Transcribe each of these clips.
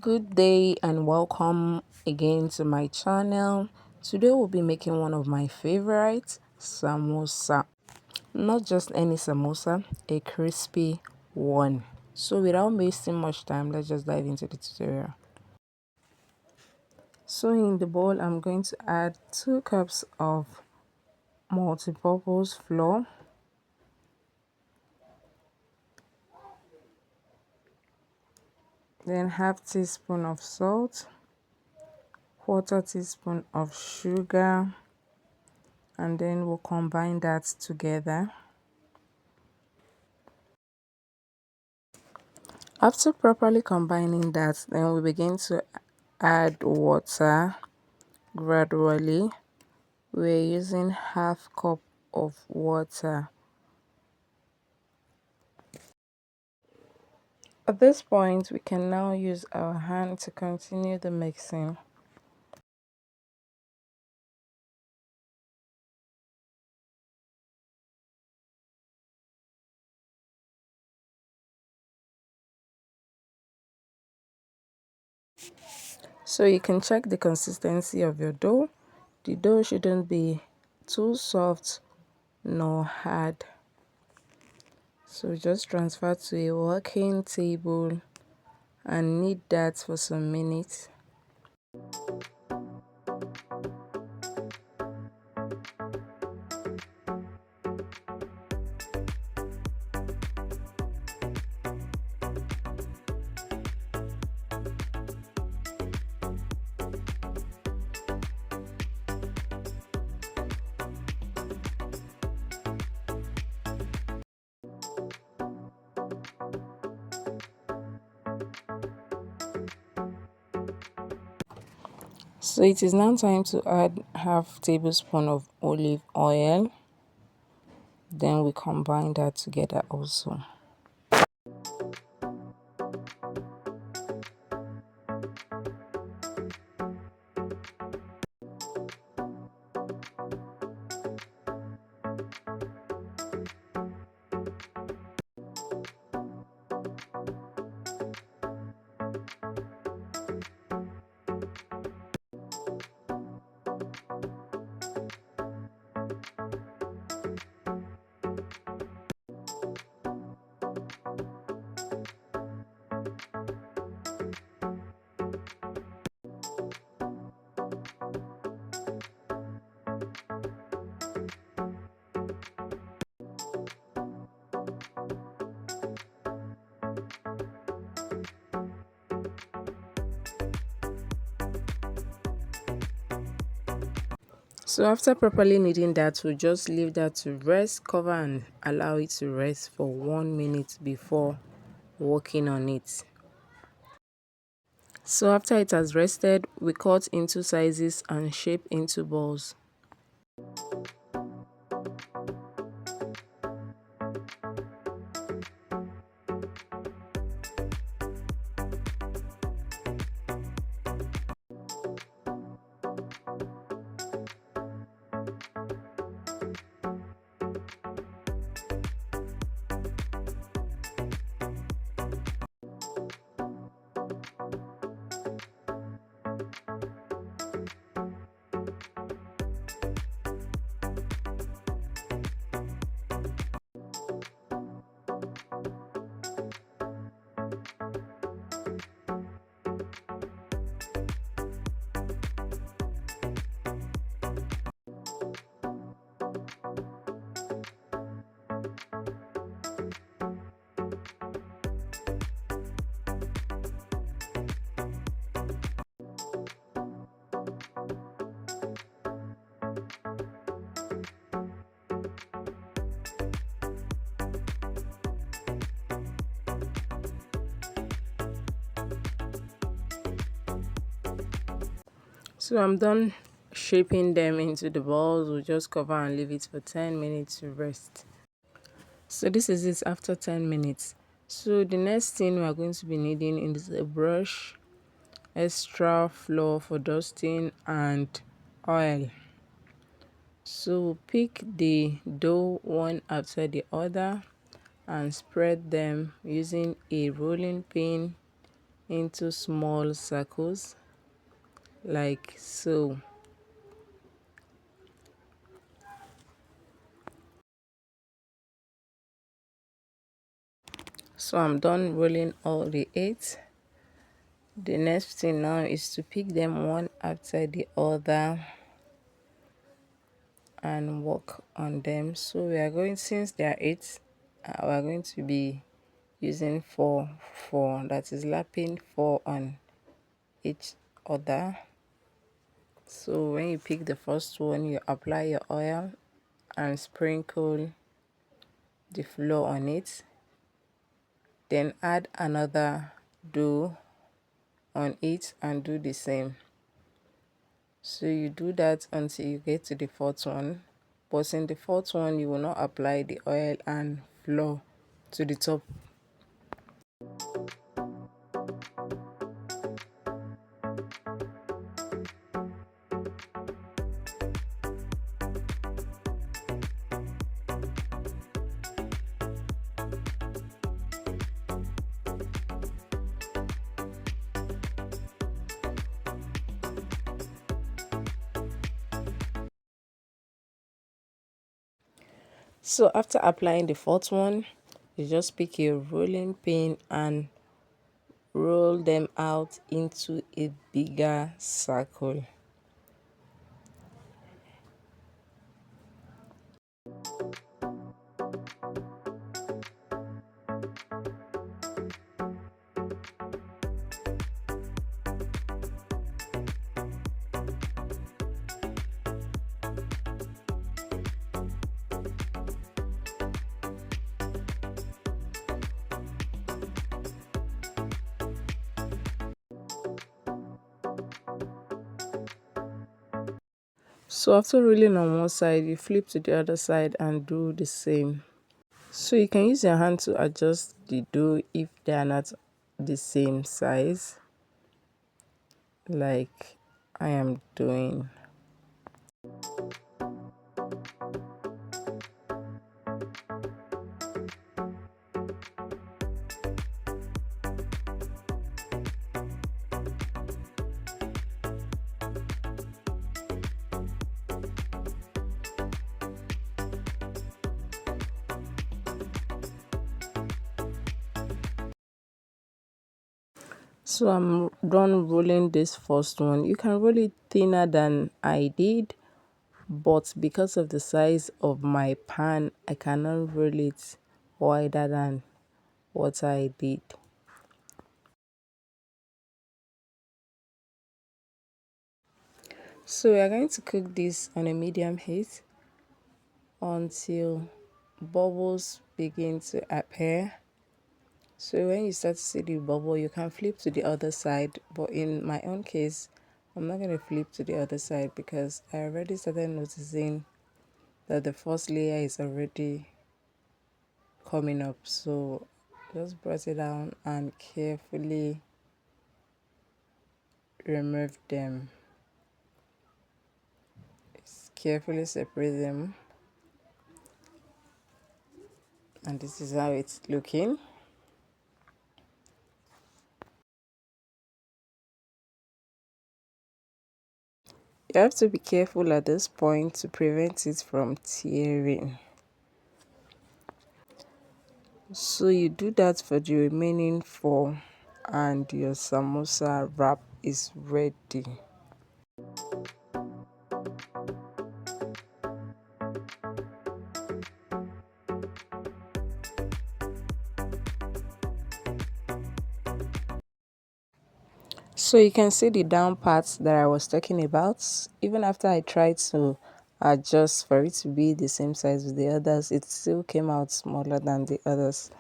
Good day and welcome again to my channel. Today we'll be making one of my favorites, samosa. Not just any samosa, a crispy one. So without wasting much time, let's just dive into the tutorial. So in the bowl, I'm going to add 2 cups of multi-purpose flour, then half teaspoon of salt, quarter teaspoon of sugar, and then we'll combine that together. After properly combining that, then we begin to add water gradually. We're using half cup of water. At this point, we can now use our hand to continue the mixing. So you can check the consistency of your dough. The dough shouldn't be too soft nor hard. So just transfer to a working table and knead that for some minutes. So it is now time to add half tablespoon of olive oil. Then we combine that together also. So after properly kneading that, we'll just leave that to rest, cover and allow it to rest for 1 minute before working on it. So after it has rested, we cut into sizes and shape into balls. So I'm done shaping them into the balls. We'll just cover and leave it for 10 minutes to rest. So this is it after 10 minutes. So the next thing we are going to be needing is a brush, extra flour for dusting and oil. So we'll pick the dough one after the other and spread them using a rolling pin, into small circles like so. So I'm done rolling all the 8. The next thing now is to pick them one after the other and work on them. So we are going, since they are 8, we are going to be using 4 that is lapping 4 on each other. So when you pick the first one, you apply your oil and sprinkle the flour on it, then add another dough on it and do the same. So you do that until you get to the fourth one, but in the fourth one you will not apply the oil and flour to the top. So after applying the fourth one, you just pick a rolling pin and roll them out into a bigger circle. So after rolling on one side, you flip to the other side and do the same. So you can use your hand to adjust the dough if they are not the same size, like I am doing. So I'm done rolling this first one. You can roll it thinner than I did, but because of the size of my pan, I cannot roll it wider than what I did. So we are going to cook this on a medium heat until bubbles begin to appear. So when you start to see the bubble, you can flip to the other side, but in my own case, I'm not going to flip to the other side because I already started noticing that the first layer is already coming up. So just press it down and carefully remove them. Carefully separate them, and this is how it's looking. You have to be careful at this point to prevent it from tearing. So you do that for the remaining 4 and your samosa wrap is ready. So you can see the down parts that I was talking about. Even after I tried to adjust for it to be the same size with the others, it still came out smaller than the others.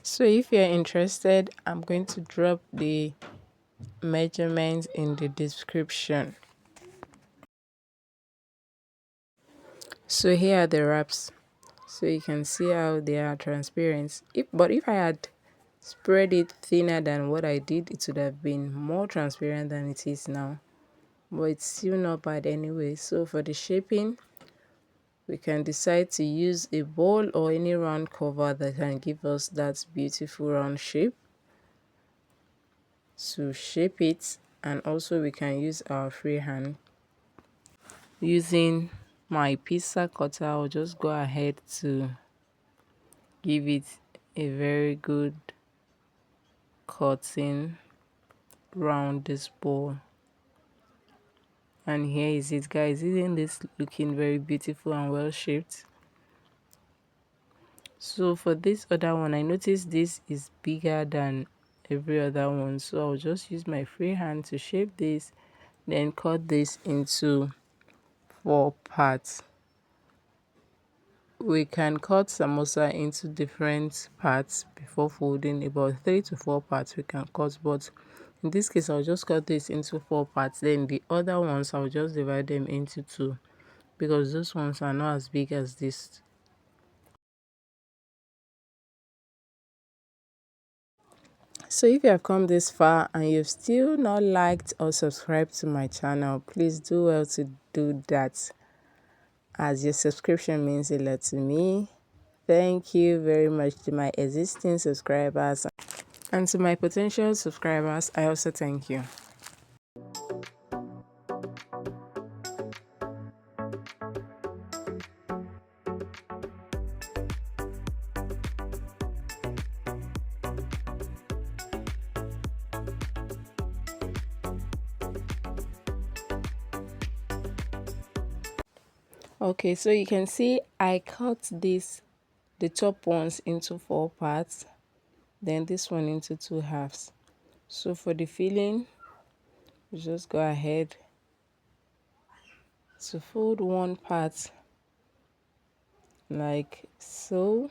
So if you're interested, I'm going to drop the measurements in the description. So here are the wraps. So you can see how they are transparent. If I had spread it thinner than what I did, it would have been more transparent than it is now. But it's still not bad anyway. So for the shaping, We can decide to use a bowl or any round cover that can give us that beautiful round shape to shape it. And also we can use our free hand. Using my pizza cutter, I'll just go ahead to give it a very good cutting round this bowl. And here is it, guys. Isn't this looking very beautiful and well shaped? So for this other one, I noticed this is bigger than every other one, so I'll just use my free hand to shape this, then cut this into 4 parts. We can cut samosa into different parts before folding. About 3 to 4 parts we can cut, but in this case I'll just cut this into 4 parts. Then the other ones I'll just divide them into 2, because those ones are not as big as this. So if you have come this far and you've still not liked or subscribed to my channel, please do well to do that, as your subscription means a lot to me. Thank you very much to my existing subscribers, and to my potential subscribers, I also thank you. Okay, so you can see I cut the top ones into 4 parts, then this one into 2 halves. So for the filling, we just go ahead to fold one part like so.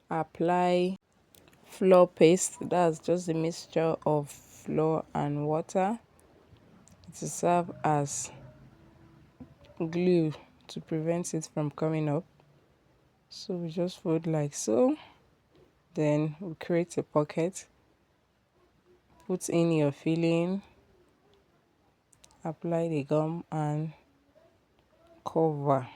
Apply flour paste, that's just a mixture of flour and water, to serve as glue to prevent it from coming up. So we just fold like so, then we create a pocket, put in your filling, apply the gum and cover.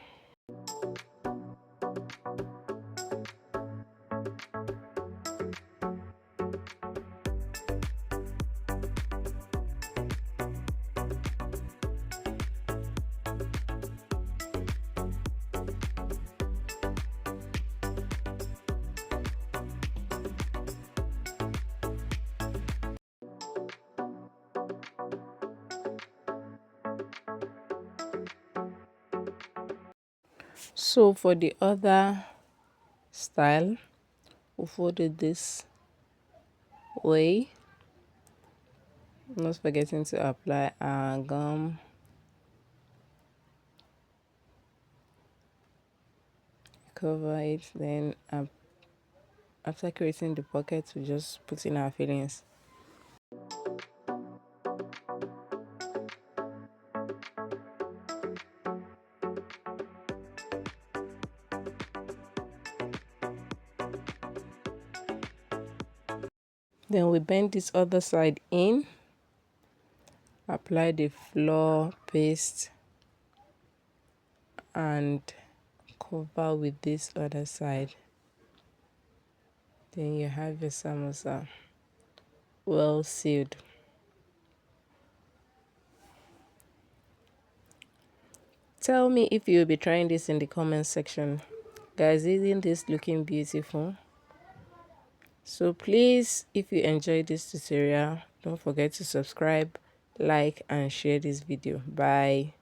So for the other style, we fold it this way, not forgetting to apply our gum, cover it, then after creating the pocket we just put in our fillings. Then we bend this other side in, apply the flour paste and cover with this other side. Then you have your samosa well sealed. Tell me if you'll be trying this in the comment section. Guys, isn't this looking beautiful? So please, if you enjoyed this tutorial, don't forget to subscribe, like and share this video. Bye.